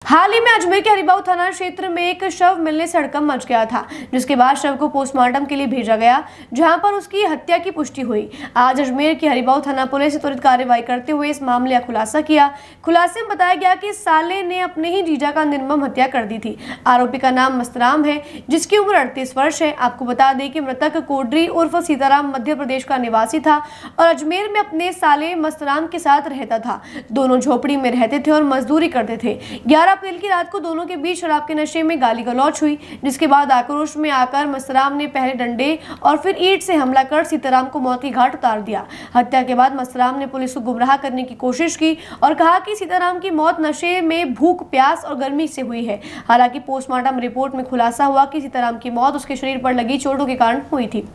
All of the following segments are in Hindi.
हाल ही में अजमेर के हरिबाऊ थाना क्षेत्र में एक शव मिलने से हड़कंप मच गया था, जिसके बाद शव को पोस्टमार्टम के लिए भेजा गया, जहां पर उसकी हत्या की पुष्टि हुई। आज अजमेर की हरिबाऊ थाना पुलिस ने त्वरित कार्रवाई करते हुए इस मामले का खुलासा किया। खुलासे में बताया गया कि साले ने अपने ही जीजा का निर्मम हत्या कर दी थी। आरोपी का नाम मस्तराम है, जिसकी उम्र 38 वर्ष है। आपको बता दें कि मृतक कोडरी उर्फ सीताराम मध्य प्रदेश का निवासी था और अजमेर में अपने साले मस्तराम के साथ रहता था। दोनों झोपड़ी में रहते थे और मजदूरी करते थे। 11 अप्रैल की रात को दोनों के बीच शराब के नशे में गाली गलौच हुई, जिसके बाद आक्रोश में आकर मस्तराम ने पहले डंडे और फिर ईंट से हमला कर सीताराम को मौत की घाट उतार दिया। हत्या के बाद मस्तराम ने पुलिस को गुमराह करने की कोशिश की और कहा कि सीताराम की मौत नशे में भूख, प्यास और गर्मी से हुई है। हालांकि पोस्टमार्टम रिपोर्ट में खुलासा हुआ कि सीताराम की मौत उसके शरीर पर लगी चोटों के कारण हुई थी।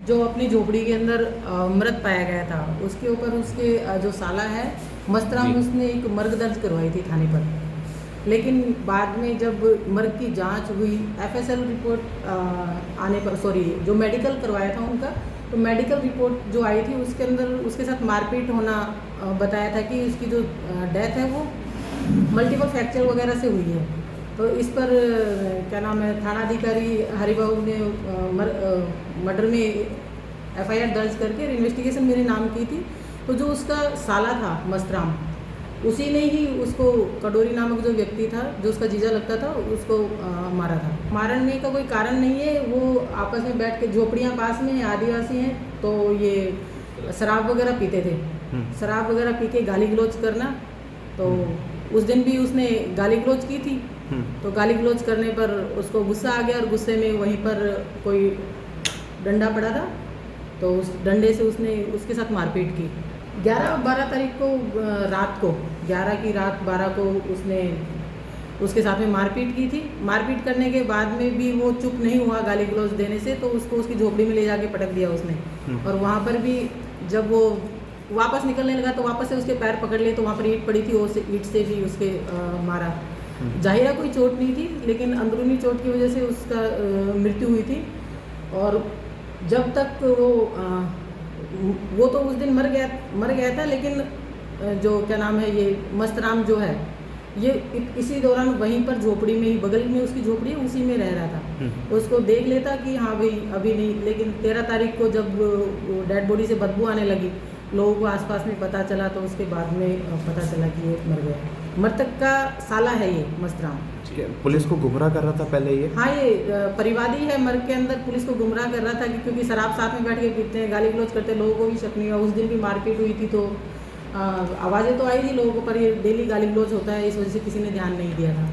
जो अपनी झोपड़ी के अंदर मृत पाया गया था, उसके ऊपर उसके जो साला है मस्तराम, उसने एक मर्ग दर्ज करवाई थी थाने पर। लेकिन बाद में जब मर्ग की जांच हुई, एफएसएल रिपोर्ट आने पर, जो मेडिकल करवाया था उनका, तो मेडिकल रिपोर्ट जो आई थी उसके अंदर उसके साथ मारपीट होना बताया था कि उसकी जो डेथ है वो मल्टीपल फ्रैक्चर वगैरह से हुई है। तो इस पर क्या नाम है, थाना अधिकारी हरिबाऊ ने मर्डर में एफआईआर दर्ज करके इन्वेस्टिगेशन मेरे नाम की थी। तो जो उसका साला था मस्तराम, उसी ने ही उसको, कटोरी नामक जो व्यक्ति था जो उसका जीजा लगता था, उसको मारा था। मारने का कोई कारण नहीं है, वो आपस में बैठ के, झोपड़ियाँ पास में आदिवासी हैं तो ये शराब वगैरह पीते थे। शराब वगैरह पी के गाली गलौज करना, तो उस दिन भी उसने गाली गलौज की थी। तो गाली गलौज करने पर उसको गुस्सा आ गया और गुस्से में वहीं पर कोई डंडा पड़ा था, तो उस डंडे से उसने उसके साथ मारपीट की। 11-12 तारीख को रात को, 11 की रात 12 को उसने उसके साथ में मारपीट की थी। मारपीट करने के बाद में भी वो चुप नहीं हुआ गाली गलौज देने से, तो उसको उसकी झोपड़ी में ले जाके पटक दिया उसने। और वहाँ पर भी जब वो वापस निकलने लगा तो वापस से उसके पैर पकड़ लिए, तो वहाँ पर ईंट पड़ी थी, और ईंट से भी उसके मारा। जाहिरा कोई चोट नहीं थी, लेकिन अंदरूनी चोट की वजह से उसका मृत्यु हुई थी। और जब तक वो तो उस दिन मर गया था, लेकिन जो क्या नाम है, ये मस्तराम जो है, ये इसी दौरान वहीं पर झोपड़ी में ही, बगल में उसकी झोपड़ी है, उसी में रह रहा था। उसको देख लेता कि हाँ भाई अभी नहीं, लेकिन 13 तारीख को जब डेड बॉडी से बदबू आने लगी, लोगों को आसपास में पता चला, तो उसके बाद में पता चला कि ये मर गया। मृतक का साला है ये मस्तराम। पुलिस को गुमराह कर रहा था पहले ये? हाँ, ये परिवादी है, मर्ग के अंदर पुलिस को गुमराह कर रहा था क्योंकि शराब साथ में बैठ के पीते हैं, गाली गलौज करते हैं, लोगों को भी शक नहीं हुआ। उस दिन भी मारपीट हुई थी, तो आवाज़ें तो आई थी लोगों को, पर ये डेली गाली गलौज होता है, इस वजह से किसी ने ध्यान नहीं दिया था।